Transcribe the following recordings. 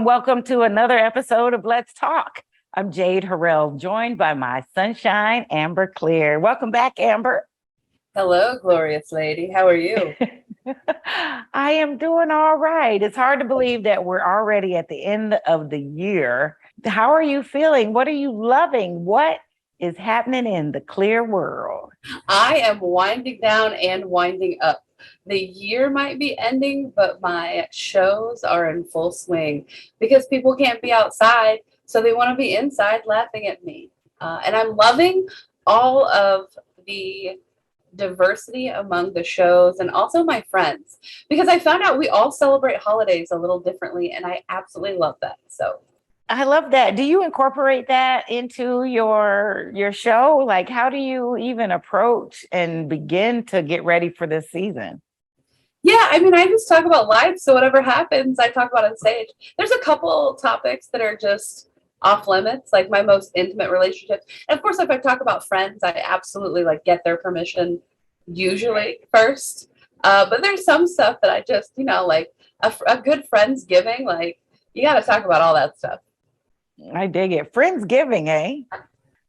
welcome to another episode of Let's Talk. I'm Jade Harrell, joined by my sunshine, Amber Clear. Welcome back, Amber. Hello, glorious lady. How are you? I am doing all right. It's hard to believe that we're already at the end of the year. How are you feeling? What are you loving? What is happening in the clear world? I am winding down and winding up. The year might be ending, but my shows are in full swing because people can't be outside, so they want to be inside laughing at me. And I'm loving all of the diversity among the shows and also my friends because I found out we all celebrate holidays a little differently, and I absolutely love that. So I love that. Do you incorporate that into your show? Like, how do you even approach and begin to get ready for this season? yeah, I mean, I just talk about life. So whatever happens, I talk about on stage. There's a couple topics that are just off limits, like my most intimate relationships. And of course, if I talk about friends, I absolutely like get their permission usually first. But there's some stuff that I just, like a good Friendsgiving, like you got to talk about all that stuff. I dig it. Friendsgiving, eh?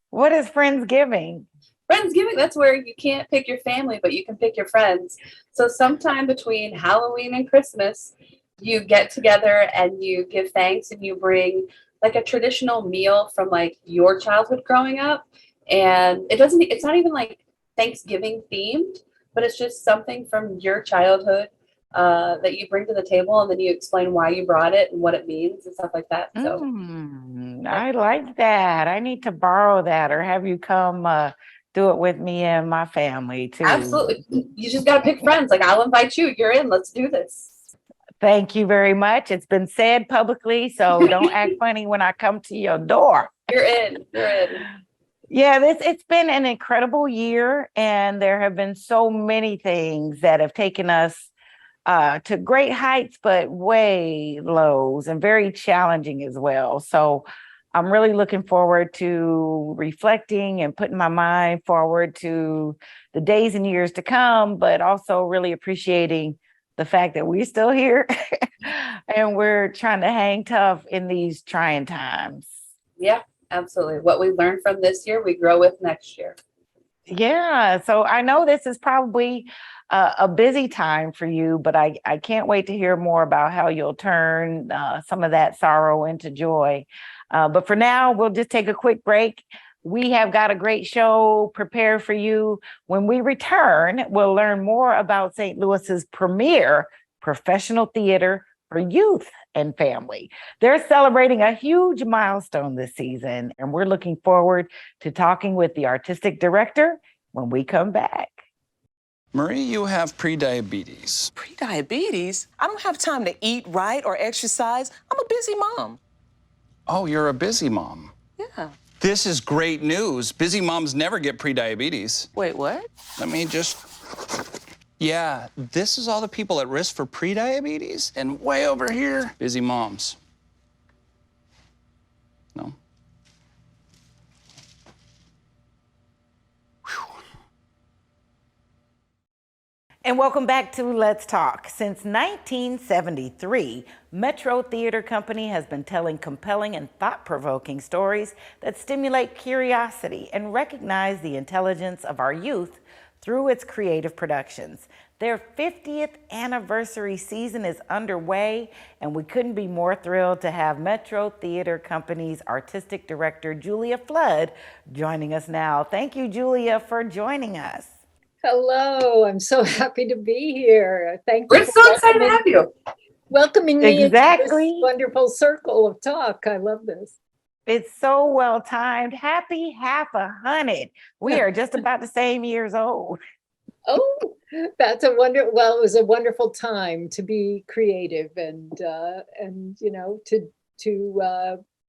What is Friendsgiving? Friendsgiving, that's where you can't pick your family, but you can pick your friends. So sometime between Halloween and Christmas, you get together and you give thanks and you bring like a traditional meal from like your childhood growing up. And it's not even like Thanksgiving themed, but it's just something from your childhood that you bring to the table, and then you explain why you brought it and what it means and stuff like that. So I like that. I need to borrow that or have you come do it with me and my family too. absolutely, you just got to pick friends. Like, I'll invite you. You're in. Let's do this. Thank you very much. It's been said publicly, so don't act funny when I come to your door. You're in. You're in. Yeah, it's been an incredible year, and there have been so many things that have taken us to great heights, but way lows and very challenging as well. So I'm really looking forward to reflecting and putting my mind forward to the days and years to come, but also really appreciating the fact that we're still here and we're trying to hang tough in these trying times. Yeah, absolutely. What we learned from this year, we grow with next year. Yeah, so I know this is probably a busy time for you, but I can't wait to hear more about how you'll turn some of that sorrow into joy. But for now, we'll just take a quick break. We have got a great show prepared for you. When we return, we'll learn more about St. Louis's premier professional theater for youth and family. They're celebrating a huge milestone this season, and we're looking forward to talking with the artistic director when we come back. Marie, you have prediabetes. Prediabetes? I don't have time to eat right or exercise. I'm a busy mom. Oh, you're a busy mom. Yeah. This is great news. Busy moms never get prediabetes. Wait, what? Let me just... Yeah, this is all the people at risk for prediabetes, and way over here, busy moms. No? And welcome back to Let's Talk. Since 1973, Metro Theater Company has been telling compelling and thought-provoking stories that stimulate curiosity and recognize the intelligence of our youth through its creative productions. Their 50th anniversary season is underway, and we couldn't be more thrilled to have Metro Theater Company's artistic director, Julia Flood, joining us now. Thank you, Julia, for joining us. Hello, I'm so happy to be here. Thank you. We're so excited to have you. Welcoming me into Exactly. this wonderful circle of talk. I love this. It's so well timed. Happy half 100. We are just about the same years old. Oh, that's well, it was a wonderful time to be creative and to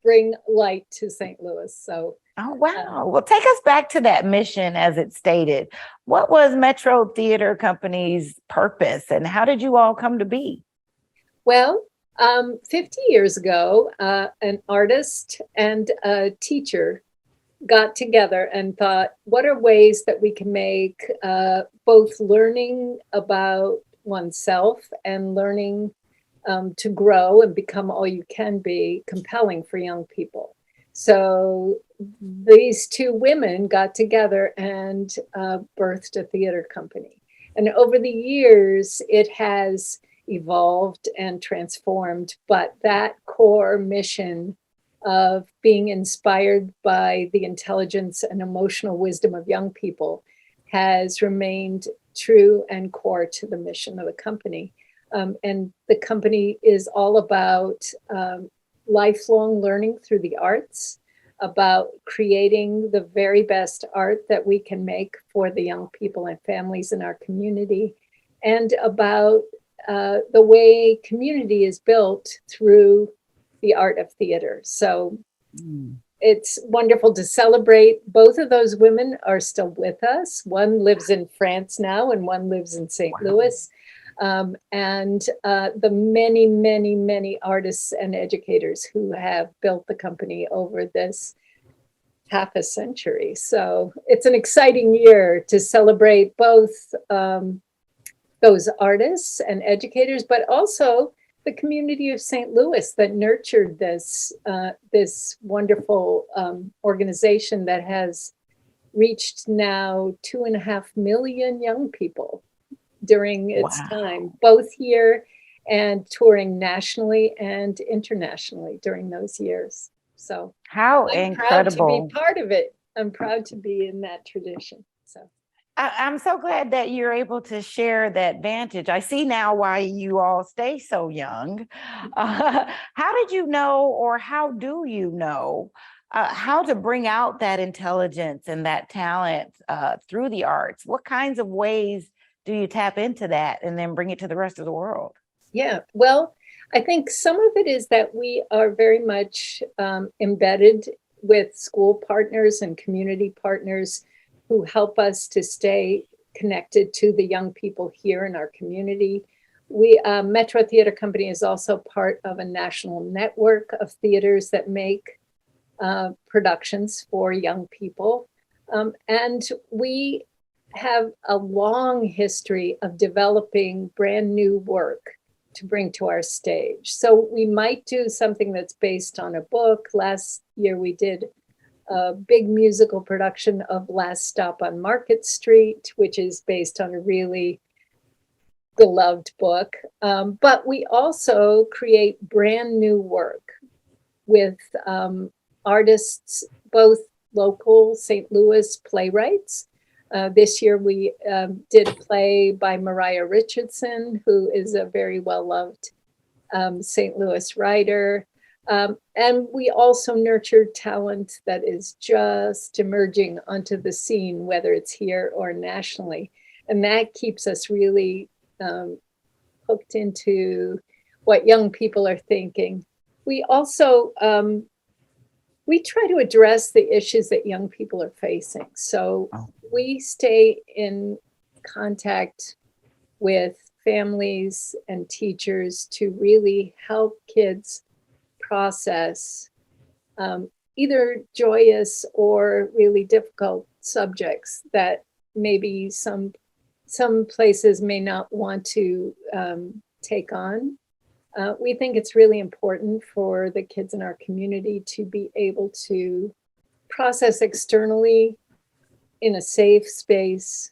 bring light to St. Louis. So Oh, wow. Well, take us back to that mission as it stated. What was Metro Theater Company's purpose and how did you all come to be? Well, 50 years ago, an artist and a teacher got together and thought, what are ways that we can make both learning about oneself and learning to grow and become all you can be, compelling for young people. So these two women got together and birthed a theater company. And over the years, it has evolved and transformed, but that core mission of being inspired by the intelligence and emotional wisdom of young people has remained true and core to the mission of the company. And the company is all about lifelong learning through the arts, about creating the very best art that we can make for the young people and families in our community, and about the way community is built through the art of theater. So it's wonderful to celebrate. Both of those women are still with us. One lives in France now, and one lives in St. Louis. And the many, many, many artists and educators who have built the company over this half a century. So it's an exciting year to celebrate both those artists and educators, but also the community of St. Louis that nurtured this this wonderful organization that has reached now 2.5 million young people during its time, both here and touring nationally and internationally during those years. So How I'm incredible. proud to be part of it. I'm proud to be in that tradition. So I'm so glad that you're able to share that vantage. I see now why you all stay so young. How did you know, or how do you know, how to bring out that intelligence and that talent through the arts? What kinds of ways do you tap into that and then bring it to the rest of the world? yeah, well, I think some of it is that we are very much embedded with school partners and community partners who help us to stay connected to the young people here in our community. We Metro Theater Company is also part of a national network of theaters that make productions for young people. And we have a long history of developing brand new work to bring to our stage. So we might do something that's based on a book. Last year we did a big musical production of Last Stop on Market Street, which is based on a really beloved book. But we also create brand new work with artists, both local St. Louis playwrights. This year we did a play by Mariah Richardson, who is a very well-loved St. Louis writer. And we also nurture talent that is just emerging onto the scene, whether it's here or nationally. And that keeps us really hooked into what young people are thinking. We also, we try to address the issues that young people are facing. So we stay in contact with families and teachers to really help kids process either joyous or really difficult subjects that maybe some places may not want to take on. We think it's really important for the kids in our community to be able to process externally in a safe space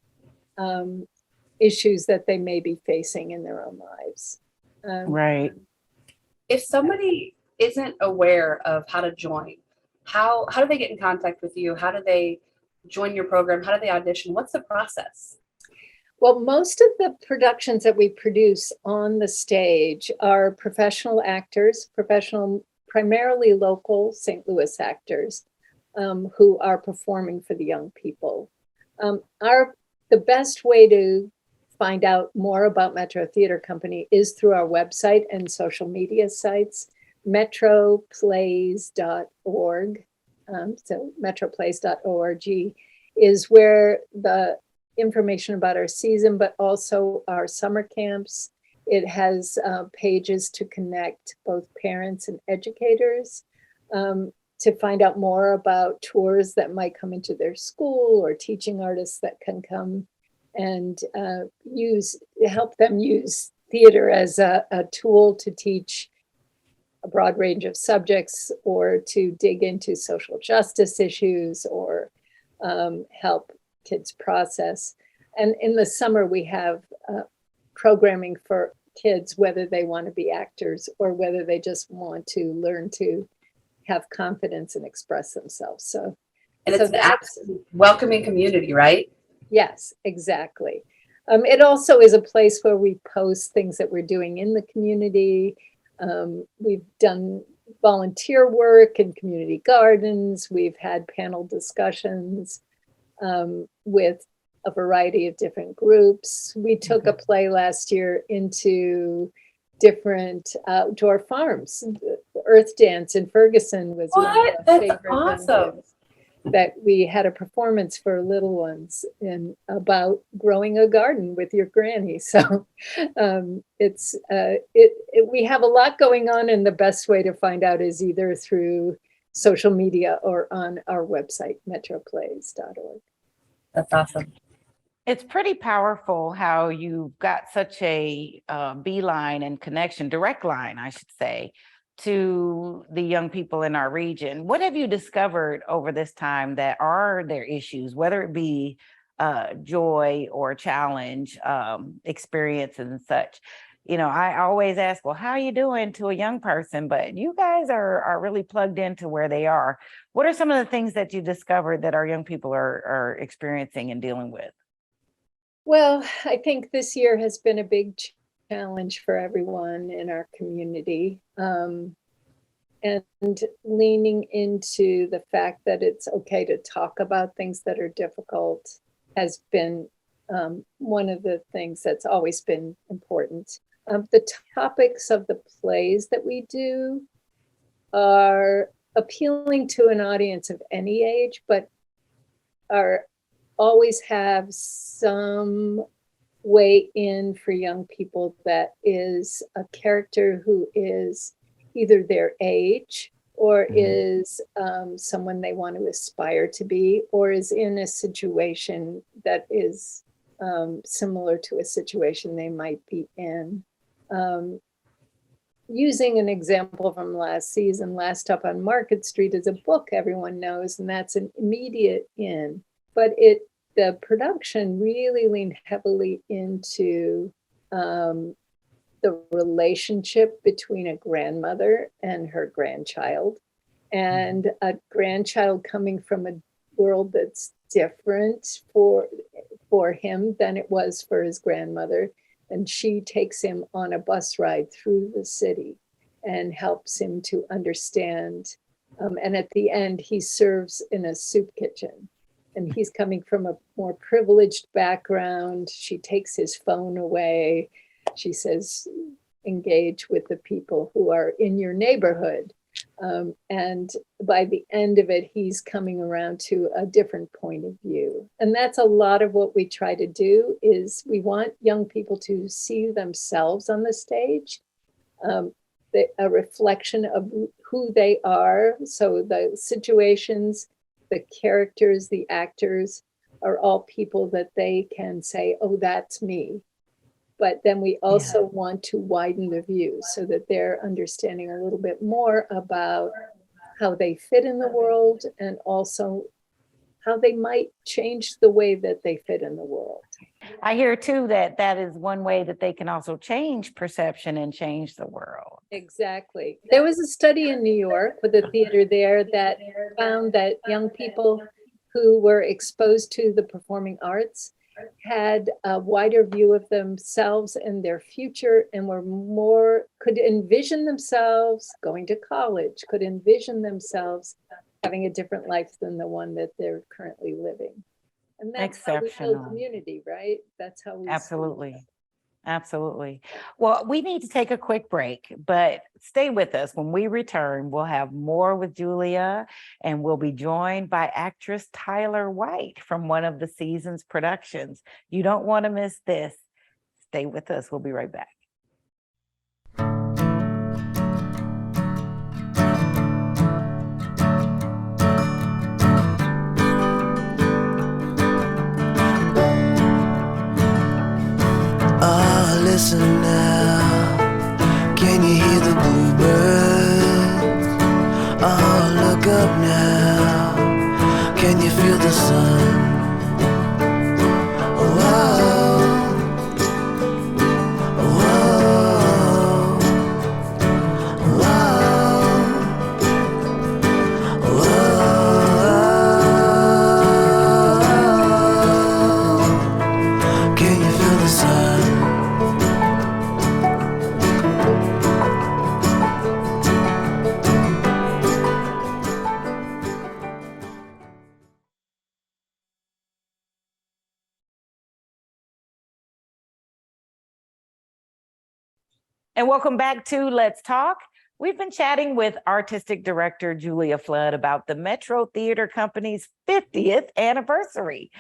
issues that they may be facing in their own lives. Right. If somebody isn't aware of how to join, how do they get in contact with you? How do they join your program? How do they audition? What's the process? Well, most of the productions that we produce on the stage are professional actors, primarily local St. Louis actors who are performing for the young people. The best way to find out more about Metro Theater Company is through our website and social media sites, metroplays.org. So metroplays.org is where the information about our season, but also our summer camps. It has pages to connect both parents and educators to find out more about tours that might come into their school or teaching artists that can come and help them use theater as a tool to teach a broad range of subjects or to dig into social justice issues or help kids process. And in the summer, we have programming for kids, whether they want to be actors or whether they just want to learn to have confidence and express themselves. So, And it's an absolute welcoming community, right? Yes, exactly. It also is a place where we post things that we're doing in the community. We've done volunteer work in community gardens. We've had panel discussions with a variety of different groups. We took a play last year into different outdoor farms. Earth Dance in Ferguson was one of What? our That's favorite awesome. venues. That we had a performance for little ones in about growing a garden with your granny. So we have a lot going on, and the best way to find out is either through social media or on our website, metroplays.org. That's awesome. It's pretty powerful how you've got such a beeline and connection, direct line, I should say, to the young people in our region. What have you discovered over this time that are their issues, whether it be joy or challenge, experiences and such? You know, I always ask, well, how are you doing to a young person? But you guys are really plugged into where they are. What are some of the things that you discovered that our young people are experiencing and dealing with? Well, I think this year has been a big challenge for everyone in our community. And leaning into the fact that it's okay to talk about things that are difficult has been one of the things that's always been important. The topics of the plays that we do are appealing to an audience of any age, but are always have some way in for young people that is a character who is either their age or is someone they want to aspire to be, or is in a situation that is similar to a situation they might be in. Using an example from last season, Last Up on Market Street is a book everyone knows, and that's an immediate in. But the production really leaned heavily into the relationship between a grandmother and her grandchild, and a grandchild coming from a world that's different for him than it was for his grandmother. And she takes him on a bus ride through the city and helps him to understand. And at the end, he serves in a soup kitchen. And he's coming from a more privileged background. She takes his phone away. She says, engage with the people who are in your neighborhood. And by the end of it, he's coming around to a different point of view. And that's a lot of what we try to do is we want young people to see themselves on the stage, a reflection of who they are. So the situations, the characters, the actors are all people that they can say, oh, that's me. But then we also want to widen the view so that they're understanding a little bit more about how they fit in the world and also how they might change the way that they fit in the world. I hear too that is one way that they can also change perception and change the world. Exactly. There was a study in New York with a theater there that found that young people who were exposed to the performing arts had a wider view of themselves and their future, and could envision themselves going to college, could envision themselves having a different life than the one that they're currently living. And that's how we build community, right? That's how we Absolutely. Absolutely. Well, we need to take a quick break, but stay with us. When we return, we'll have more with Julia, and we'll be joined by actress Tyler White from one of the season's productions. You don't want to miss this. Stay with us. We'll be right back. Listen now. up now. Can you feel the sun? Oh, oh, oh, oh, oh. Can you feel the sun? And welcome back to Let's Talk. We've been chatting with artistic director Julia Flood about the Metro Theater Company's 50th anniversary.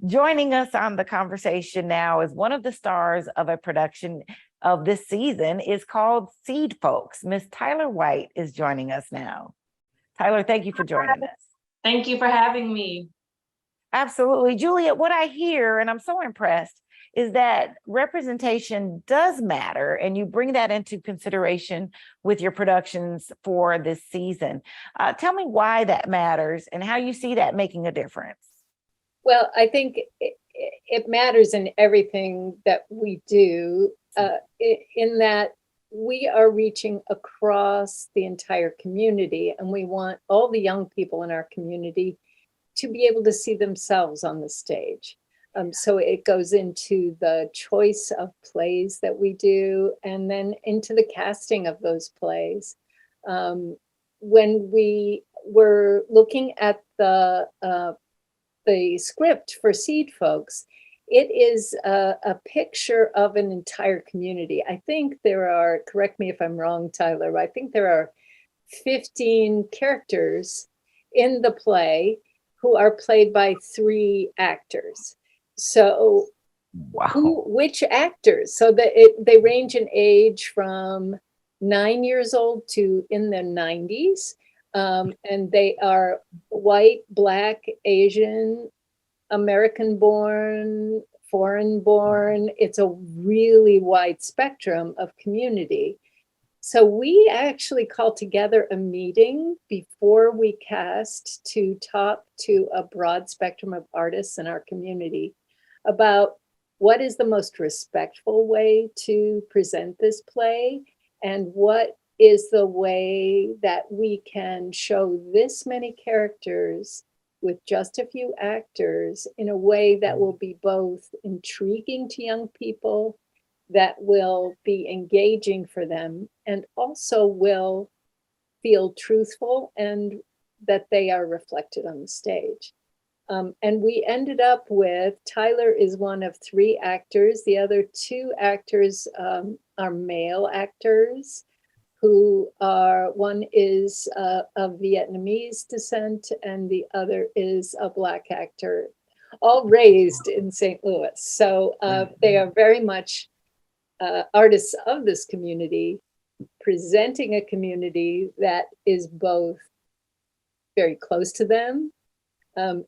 Joining us on the conversation now is one of the stars of a production of this season is called Seed Folks. Miss Tyler White is joining us now. Tyler, thank you for joining us. Thank you for having me. Absolutely. Julia, what I hear, and I'm so impressed, is that representation does matter, and you bring that into consideration with your productions for this season. Tell me why that matters and how you see that making a difference. Well, I think it matters in everything that we do, in that we are reaching across the entire community, and we want all the young people in our community to be able to see themselves on the stage. So it goes into the choice of plays that we do, and then into the casting of those plays. When we were looking at the script for Seed Folks, it is a picture of an entire community. I think there are, correct me if I'm wrong, Tyler, I think there are 15 characters in the play who are played by 3 actors. So Wow. which actors? So that they range in age from 9 years old to in their 90s. And they are white, Black, Asian, American born, foreign born. It's a really wide spectrum of community. So we actually called together a meeting before we cast to talk to a broad spectrum of artists in our community about what is the most respectful way to present this play, and what is the way that we can show this many characters with just a few actors in a way that will be both intriguing to young people, that will be engaging for them, and also will feel truthful and that they are reflected on the stage. And we ended up with, Tyler is one of 3 actors. The other 2 actors are male actors who are, one is of Vietnamese descent and the other is a Black actor, all raised in St. Louis. So they are very much artists of this community, presenting a community that is both very close to them,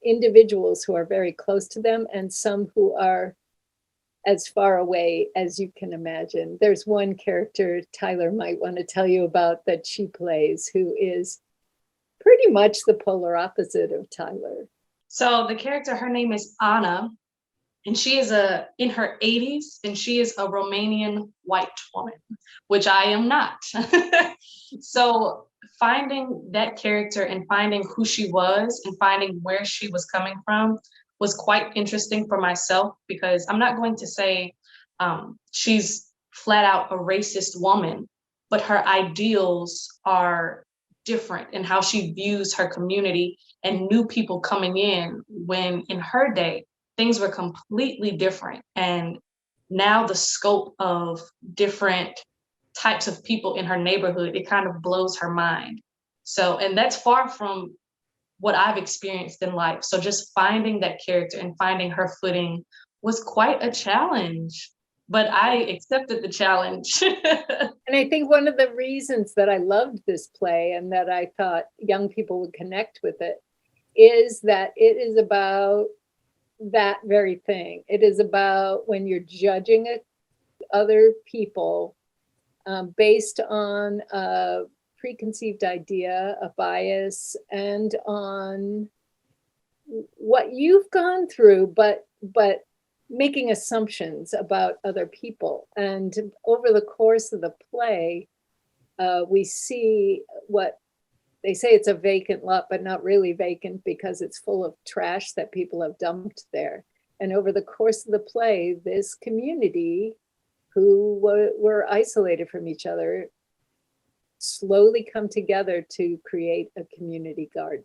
individuals who are very close to them, and some who are as far away as you can imagine. There's one character Tyler might want to tell you about that she plays, who is pretty much the polar opposite of Tyler. So the character, her name is Anna, and she is in her 80s, and she is a Romanian white woman, which I am not. So finding that character and finding who she was and finding where she was coming from was quite interesting for myself, because I'm not going to say she's flat out a racist woman, but her ideals are different in how she views her community and new people coming in, when in her day, things were completely different. And now the scope of different types of people in her neighborhood, it kind of blows her mind. So, and that's far from what I've experienced in life. So just finding that character and finding her footing was quite a challenge, but I accepted the challenge. And I think one of the reasons that I loved this play and that I thought young people would connect with it is that it is about that very thing. It is about when you're judging other people based on preconceived idea, a bias, and on what you've gone through, but making assumptions about other people. And over the course of the play, we see what they say, it's a vacant lot, but not really vacant because it's full of trash that people have dumped there. And over the course of the play, this community who were isolated from each other slowly come together to create a community garden.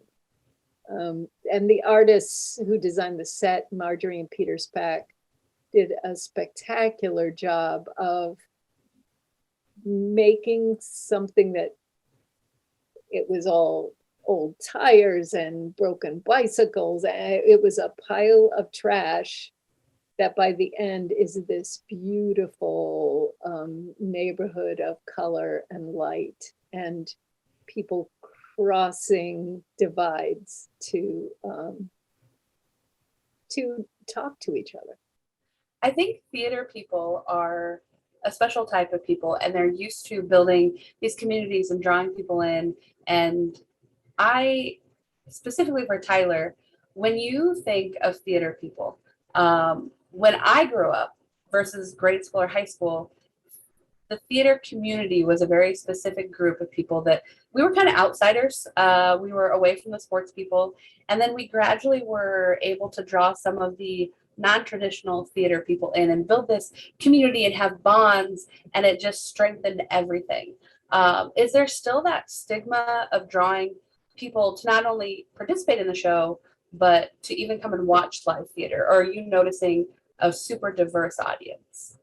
And the artists who designed the set, Marjorie and Peter Spack, did a spectacular job of making something that it was all old tires and broken bicycles. It was a pile of trash that by the end is this beautiful neighborhood of color and light and people crossing divides to talk to each other. I think theater people are a special type of people, and they're used to building these communities and drawing people in. And I, specifically for Tyler, when you think of theater people, when I grew up versus grade school or high school, the theater community was a very specific group of people that we were kind of outsiders. We were away from the sports people. And then we gradually were able to draw some of the non-traditional theater people in and build this community and have bonds, and it just strengthened everything. Is there still that stigma of drawing people to not only participate in the show, but to even come and watch live theater? Or are you noticing a super diverse audience?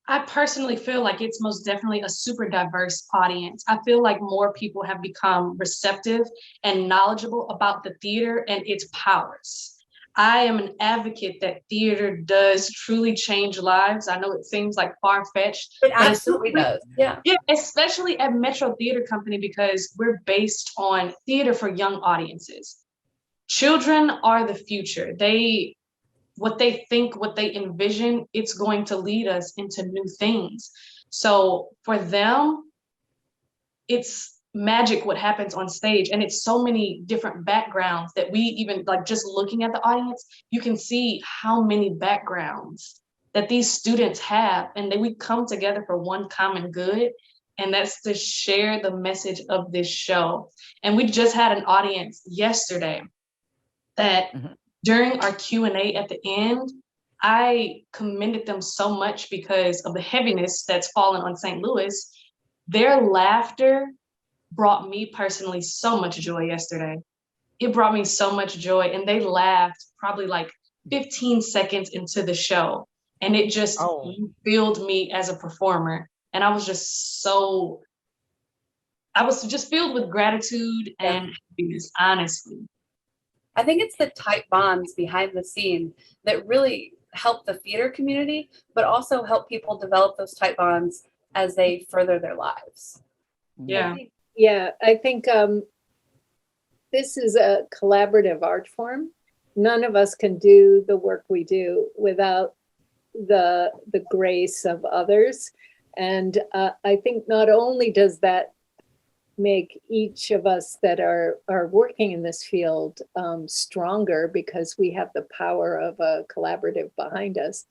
I personally feel like it's most definitely a super diverse audience. I feel like more people have become receptive and knowledgeable about the theater and its powers. I am an advocate that theater does truly change lives. I know it seems like far-fetched. It absolutely does. Yeah. Yeah, especially at Metro Theater Company, because we're based on theater for young audiences. Children are the future. What they think, what they envision, it's going to lead us into new things. So for them, it's magic what happens on stage, and it's so many different backgrounds that we even, like, just looking at the audience, you can see how many backgrounds that these students have, and then we come together for one common good, and that's to share the message of this show. And we just had an audience yesterday that during our Q&A at the end, I commended them so much because of the heaviness that's fallen on St. Louis. Their laughter brought me personally so much joy yesterday. It brought me so much joy, and they laughed probably like 15 seconds into the show, and it just filled me as a performer. And I was just filled with gratitude and happiness, honestly. I think it's the tight bonds behind the scene that really help the theater community, but also help people develop those tight bonds as they further their lives. Yeah. I think this is a collaborative art form. None of us can do the work we do without the grace of others. And I think not only does that make each of us that are working in this field stronger because we have the power of a collaborative behind us,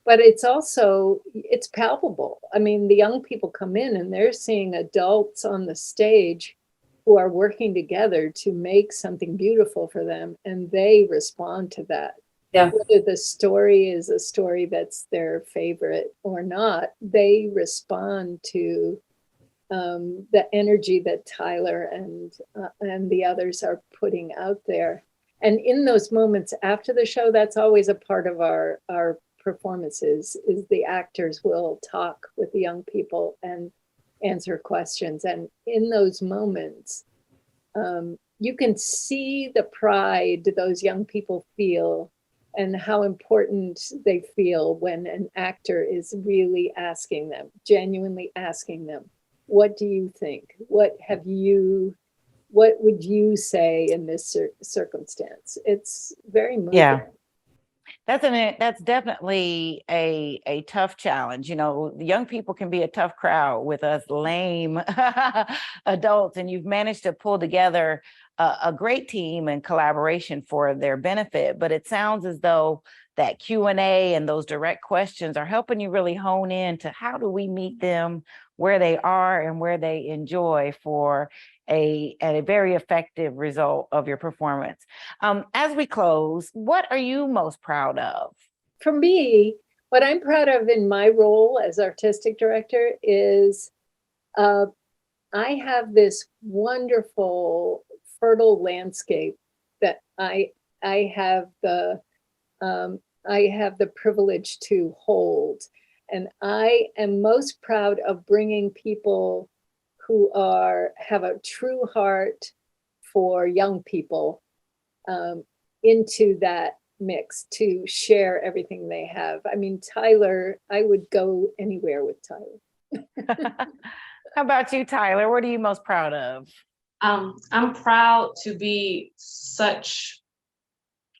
but it's palpable. I mean, the young people come in and they're seeing adults on the stage who are working together to make something beautiful for them, and they respond to that. Yeah. Whether the story is a story that's their favorite or not, they respond to the energy that Tyler and the others are putting out there. And in those moments after the show, that's always a part of our performances, is the actors will talk with the young people and answer questions. And in those moments, you can see the pride those young people feel and how important they feel when an actor is really asking them, genuinely asking them, what do you think? What would you say in this circumstance? It's very moving. Yeah. That's definitely a tough challenge. You know, the young people can be a tough crowd with us lame adults, and you've managed to pull together a great team and collaboration for their benefit. But it sounds as though that Q&A and those direct questions are helping you really hone in to how do we meet them where they are and where they enjoy for a very effective result of your performance. As we close, what are you most proud of? For me, what I'm proud of in my role as artistic director is I have this wonderful fertile landscape that I have the privilege to hold, and I am most proud of bringing people who have a true heart for young people into that mix to share everything they have. I mean, Tyler, I would go anywhere with Tyler. How about you, Tyler? What are you most proud of? I'm proud to be such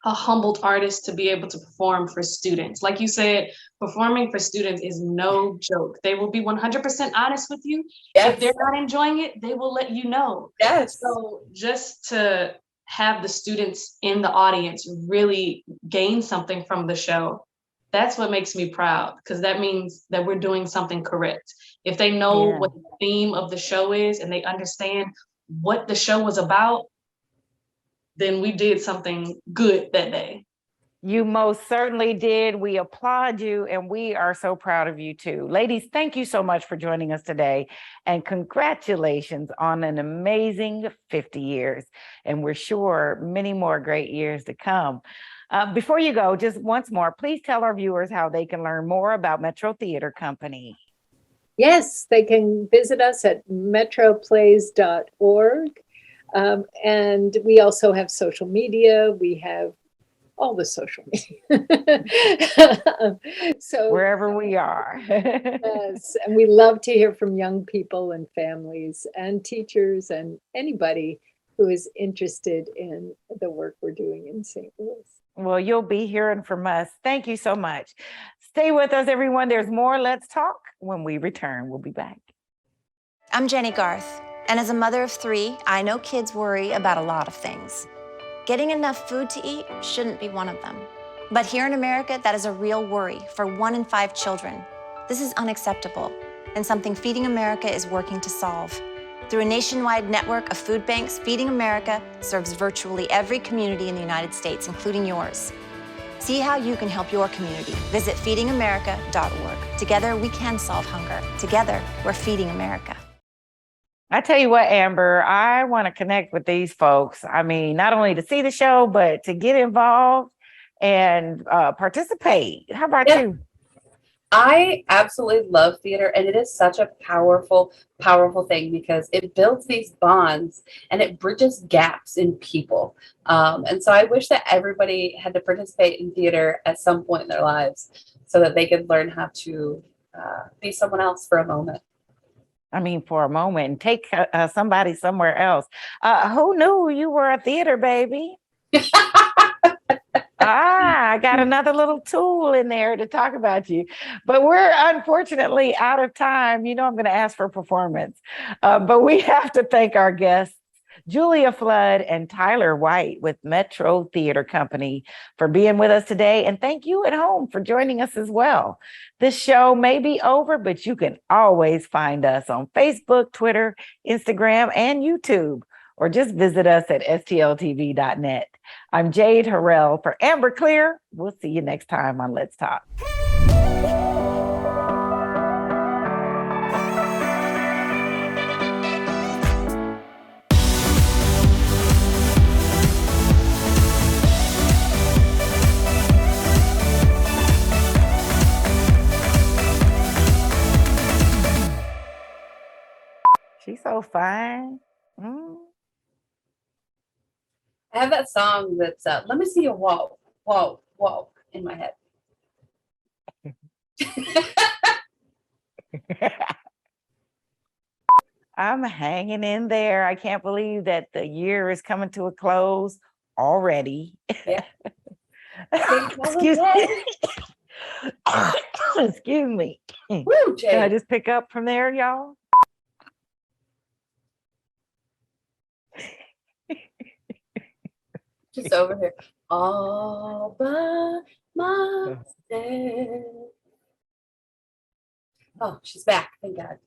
a humbled artist to be able to perform for students. Like you said, performing for students is no joke. They will be 100% honest with you. Yes. If they're not enjoying it, they will let you know. Yes. So just to have the students in the audience really gain something from the show, that's what makes me proud, because that means that we're doing something correct. If they know what the theme of the show is and they understand what the show was about, then we did something good that day. You most certainly did. We applaud you, and we are so proud of you too. Ladies, thank you so much for joining us today, and congratulations on an amazing 50 years. And we're sure many more great years to come. Before you go, just once more, please tell our viewers how they can learn more about Metro Theater Company. Yes, they can visit us at metroplays.org. And we also have social media. We have all the social media. So wherever we are. yes, and we love to hear from young people and families and teachers and anybody who is interested in the work we're doing in St. Louis. Well, you'll be hearing from us. Thank you so much. Stay with us, everyone. There's more Let's Talk when we return. We'll be back. I'm Jenny Garth, and as a mother of 3, I know kids worry about a lot of things. Getting enough food to eat shouldn't be one of them. But here in America, that is a real worry for 1 in 5 children. This is unacceptable, and something Feeding America is working to solve. Through a nationwide network of food banks, Feeding America serves virtually every community in the United States, including yours. See how you can help your community. Visit feedingamerica.org. Together, we can solve hunger. Together, we're Feeding America. I tell you what, Amber, I want to connect with these folks. I mean, not only to see the show, but to get involved and participate. How about you? I absolutely love theater, and it is such a powerful, powerful thing because it builds these bonds and it bridges gaps in people. And so I wish that everybody had to participate in theater at some point in their lives so that they could learn how to be someone else for a moment. I mean, for a moment, and take somebody somewhere else. Who knew you were a theater baby? I got another little tool in there to talk about you, but we're unfortunately out of time. You know, I'm going to ask for performance, but we have to thank our guests, Julia Flood and Tyler White with Metro Theater Company, for being with us today. And thank you at home for joining us as well. This show may be over, but you can always find us on Facebook, Twitter, Instagram, and YouTube, or just visit us at stltv.net. I'm Jade Harrell for Amber Clear. We'll see you next time on Let's Talk. She's so fine. I have that song that's let me see you walk, walk, walk in my head. I'm hanging in there. I can't believe that the year is coming to a close already. Yeah. Excuse me. Excuse me. Woo, Can I Jade. just pick up from there, y'all? Just over here. All by myself. Oh, she's back. Thank God.